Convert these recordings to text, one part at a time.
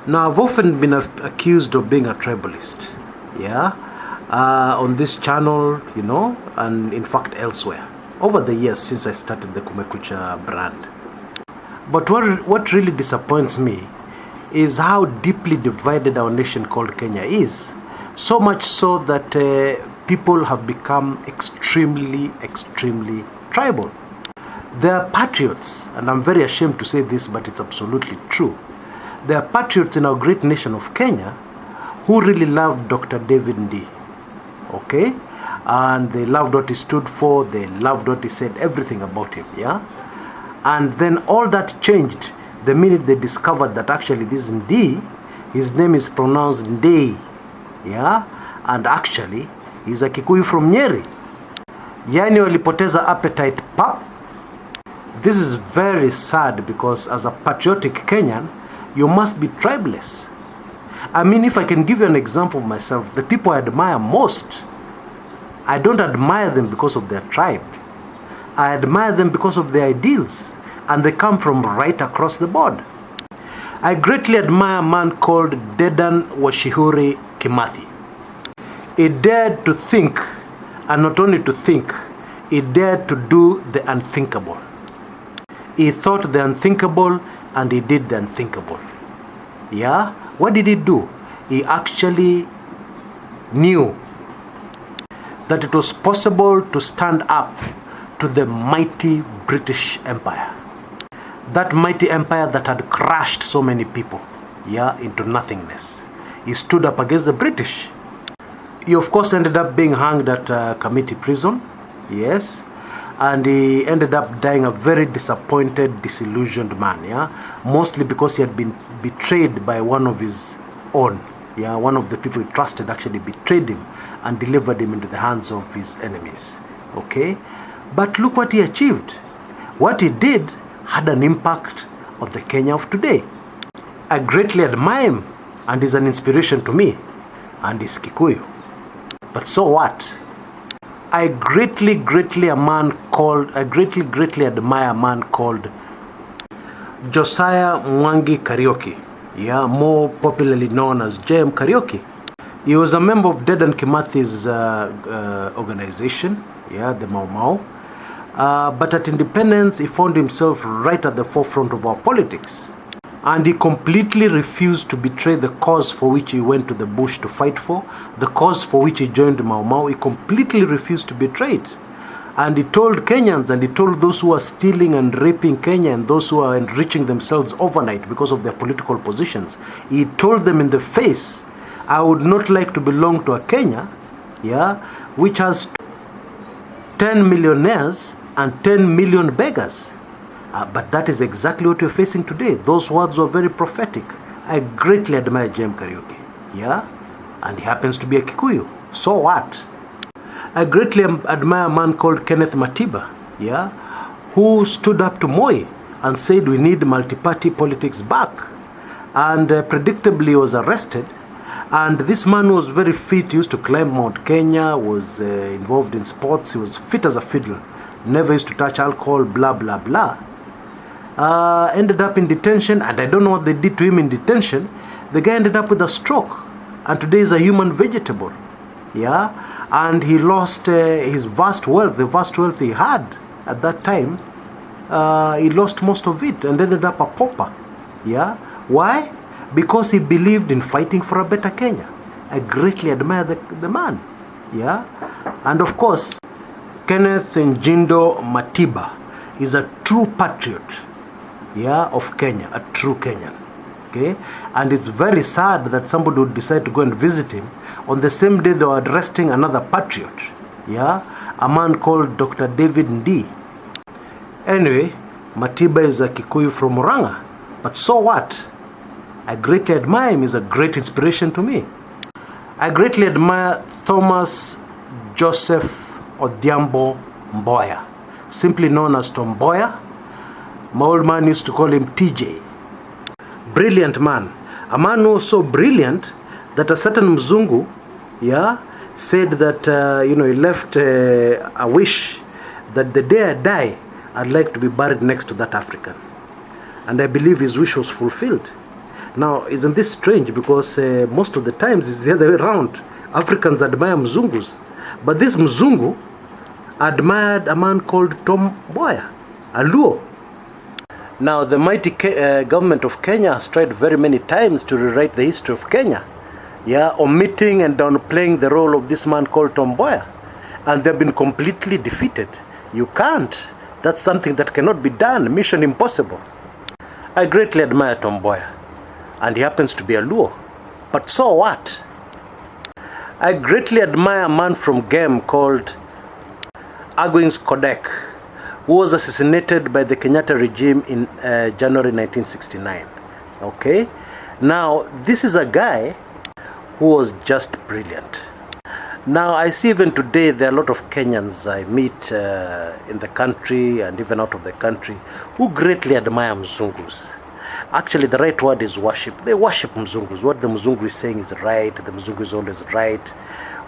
Now, I've often been accused of being a tribalist, yeah, on this channel, you know, and in fact elsewhere, over the years since I started the Kumekucha brand. But what really disappoints me is how deeply divided our nation called Kenya is. So much so that people have become extremely tribal. They are patriots, and I'm very ashamed to say this, but it's absolutely true. There are patriots in our great nation of Kenya who really loved Dr. David Ndii, okay? And they loved what he stood for, they loved what he said, everything about him, yeah? And then all that changed the minute they discovered that actually this Ndii, his name is pronounced Ndei, yeah? And actually, he's a Kikuyu from Nyeri. Yani walipoteza appetite, pap. This is very sad because as a patriotic Kenyan, you must be tribeless. I mean, if I can give you an example of myself, the people I admire most, I don't admire them because of their tribe. I admire them because of their ideals, and they come from right across the board. I greatly admire a man called Dedan Washihuri Kimathi. He dared to think, and not only to think, he dared to do the unthinkable. He thought the unthinkable, and he did the unthinkable. Yeah? What did he do? He actually knew that it was possible to stand up to the mighty British Empire. That mighty empire that had crushed so many people, yeah, into nothingness. He stood up against the British. He of course ended up being hanged at Kamiti prison, yes, and he ended up dying a very disappointed, disillusioned man, yeah, mostly because he had been betrayed by one of his own, yeah, one of the people he trusted actually betrayed him and delivered him into the hands of his enemies, okay? But look what he achieved. What he did had an impact on the Kenya of today. I greatly admire him, and he's an inspiration to me, and he's Kikuyu. But so what? I greatly admire a man called Josiah Mwangi Kariuki, yeah, more popularly known as JM Kariuki. He was a member of Dedan Kimathi's organization, yeah, the Mau Mau. But at independence, he found himself right at the forefront of our politics. And he completely refused to betray the cause for which he went to the bush to fight for, the cause for which he joined Mau Mau. He completely refused to betray it. And he told Kenyans, and he told those who are stealing and raping Kenya and those who are enriching themselves overnight because of their political positions, he told them in the face, I would not like to belong to a Kenya, yeah, which has 10 millionaires and 10 million beggars. But that is exactly what we're facing today. Those words were very prophetic. I greatly admire JM Kariuki, yeah, and he happens to be a Kikuyu. So what? I greatly admire a man called Kenneth Matiba, yeah, who stood up to Moi and said we need multi-party politics back. And predictably was arrested. And this man was very fit, he used to climb Mount Kenya, was involved in sports, he was fit as a fiddle, never used to touch alcohol, blah, blah, blah. Ended up in detention, and I don't know what they did to him in detention. The guy ended up with a stroke, and today is a human vegetable, yeah? And he lost his vast wealth, the vast wealth he had at that time. He lost most of it and ended up a pauper, yeah? Why? Because he believed in fighting for a better Kenya. I greatly admire the man, yeah? And of course, Kenneth Njindo Matiba is a true patriot, yeah, of Kenya, a true Kenyan, okay? And it's very sad that somebody would decide to go and visit him on the same day they were arresting another patriot, yeah, a man called Dr. David Ndii. Anyway, Matiba is a Kikuyu from Murang'a, but so what? I greatly admire him. He's a great inspiration to me. I greatly admire Thomas Joseph Odhiambo Mboya, simply known as Tom Mboya. My old man used to call him TJ. Brilliant man. A man who was so brilliant that a certain Mzungu, yeah, said that, he left a wish that the day I die, I'd like to be buried next to that African. And I believe his wish was fulfilled. Now, isn't this strange? Because most of the times it's the other way around. Africans admire Mzungus. But this Mzungu admired a man called Tom Mboya, a Luo. Now, the mighty government of Kenya has tried very many times to rewrite the history of Kenya. Yeah, omitting and downplaying the role of this man called Tom Mboya. And they've been completely defeated. You can't. That's something that cannot be done. Mission impossible. I greatly admire Tom Mboya. And he happens to be a Luo. But so what? I greatly admire a man from Gem called Agwings Kodek, who was assassinated by the Kenyatta regime in January 1969. Okay? Now, this is a guy who was just brilliant. Now, I see even today there are a lot of Kenyans I meet in the country and even out of the country who greatly admire Mzungus. Actually, the right word is worship. They worship Mzungus. What the Mzungu is saying is right. The Mzungu is always right.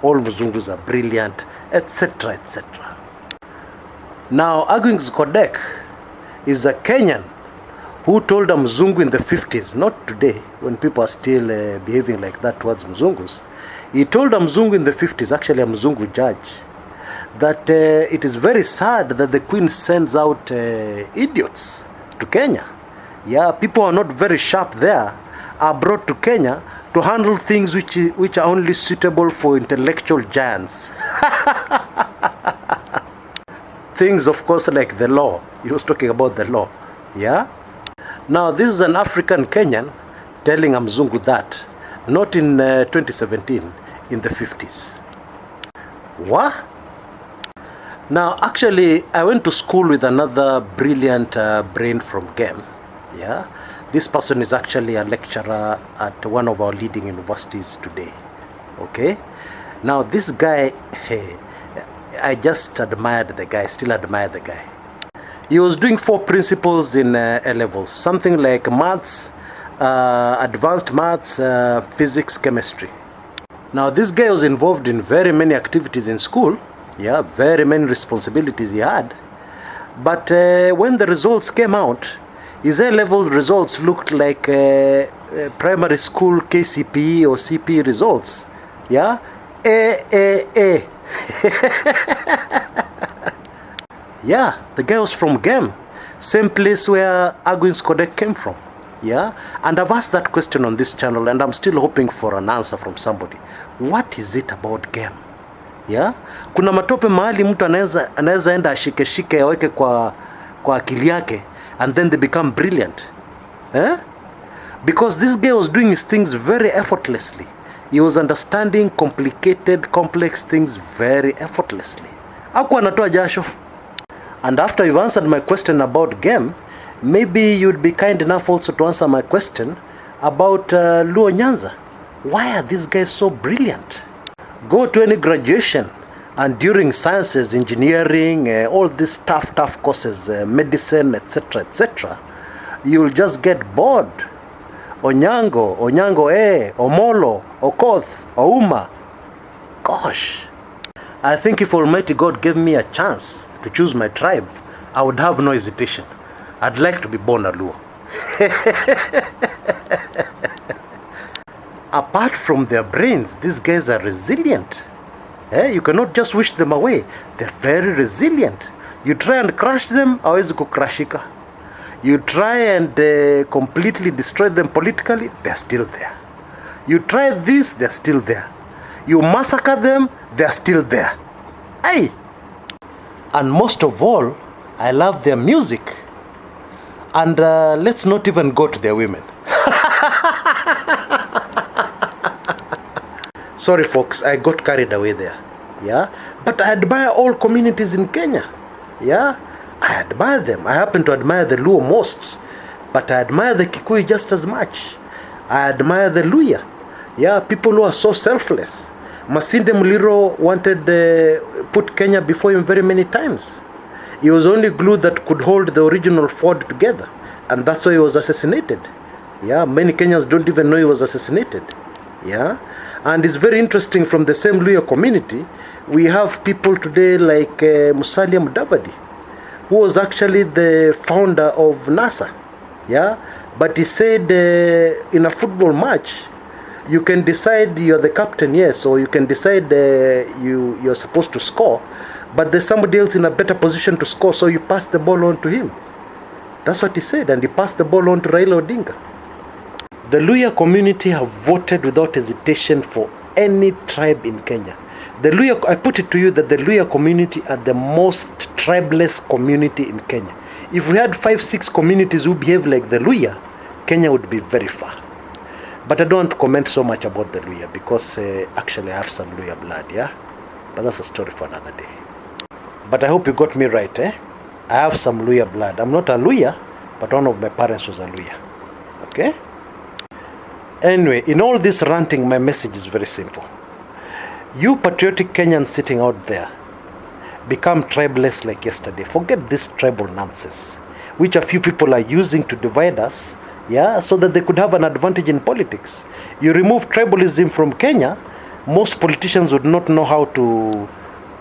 All Mzungus are brilliant, etc., etc. Now, Agwings Kodek is a Kenyan who told a Mzungu in the 50s, not today, when people are still behaving like that towards Mzungus. He told a Mzungu in the 50s, actually a Mzungu judge, that it is very sad that the Queen sends out idiots to Kenya. Yeah, people who are not very sharp there are brought to Kenya to handle things which are only suitable for intellectual giants. Things, of course, like the law. He was talking about the law. Yeah? Now, this is an African Kenyan telling a Mzungu that. Not in 2017, in the 50s. What? Now, actually, I went to school with another brilliant brain from GEM. Yeah? This person is actually a lecturer at one of our leading universities today. Okay? Now, this guy, hey, I just admired the guy, still admire the guy. He was doing 4 principles in A-levels, something like maths, advanced maths, physics, chemistry. Now, this guy was involved in very many activities in school. Yeah, very many responsibilities he had. But when the results came out, his A-level results looked like primary school KCPE or CPE results. Yeah, A. Yeah, the guy was from GEM, same place where Agwins Kodek came from. Yeah, and I've asked that question on this channel and I'm still hoping for an answer from somebody. What is it about GEM? Yeah, kuna matope mahali mtu anaweza enda ashike aweke kwa akili yake and then they become brilliant. Because this guy was doing his things very effortlessly. He was understanding complicated, complex things very effortlessly. Hakuwa anatoa jasho. And after you've answered my question about GEM, maybe you'd be kind enough also to answer my question about Luo Nyanza. Why are these guys so brilliant? Go to any graduation and during sciences, engineering, all these tough courses, medicine, etc., etc., you'll just get bored. Onyango Omolo, Okoth, Ouma. Gosh. I think if Almighty God gave me a chance to choose my tribe, I would have no hesitation. I'd like to be born a Luo. Apart from their brains, these guys are resilient. You cannot just wish them away. They're very resilient. You try and crush them, hawezi kukrashika. You try and completely destroy them politically, they're still there. You try this, they're still there. You massacre them, they're still there. Hey! And most of all, I love their music. And let's not even go to their women. Sorry folks, I got carried away there. Yeah? But I admire all communities in Kenya. Yeah? I admire them. I happen to admire the Luo most. But I admire the Kikuyu just as much. I admire the Luya. Yeah, people who are so selfless. Masinde Muliro wanted put Kenya before him very many times. He was only glue that could hold the original Ford together. And that's why he was assassinated. Yeah, many Kenyans don't even know he was assassinated. Yeah, and it's very interesting from the same Luya community. We have people today like Musalia Mudavadi, who was actually the founder of NASA. Yeah, But he said in a football match, you can decide you're the captain, yes, or you can decide you're supposed to score, but there's somebody else in a better position to score, so you pass the ball on to him. That's what he said, and he passed the ball on to Raila Odinga. The Luhya community have voted without hesitation for any tribe in Kenya. The Luhya, I put it to you that the Luhya community are the most tribeless community in Kenya. If we had 5-6 communities who behave like the Luhya, Kenya would be very far. But I don't want to comment so much about the Luhya because actually I have some Luhya blood, yeah? But that's a story for another day. But I hope you got me right, eh? I have some Luhya blood. I'm not a Luhya, but one of my parents was a Luhya. Okay? Anyway, in all this ranting, my message is very simple. You patriotic Kenyans sitting out there, become tribeless like yesterday. Forget this tribal nonsense, which a few people are using to divide us, yeah, so that they could have an advantage in politics. You remove tribalism from Kenya, most politicians would not know how to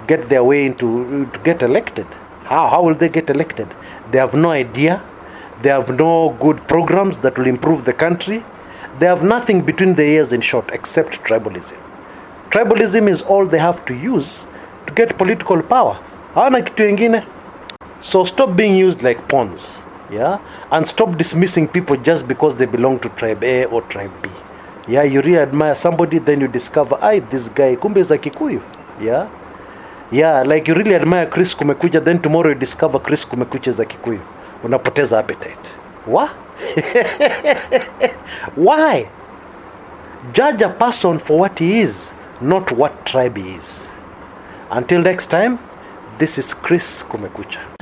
get their way to get elected. How will they get elected? They have no idea. They have no good programs that will improve the country. They have nothing between the ears, in short, except tribalism. Tribalism is all they have to use to get political power. Hawana kitu ingine. So stop being used like pawns, yeah, and stop dismissing people just because they belong to tribe A or tribe B. Yeah, you really admire somebody, then you discover, this guy kumbe is a Kikuyu. Yeah, like you really admire Chris Kumekucha, then tomorrow you discover Chris Kumekucha is a Kikuyu. Unapoteza appetite. What? Why? Judge a person for what he is, not what tribe he is. Until next time, this is Chris Kumekucha.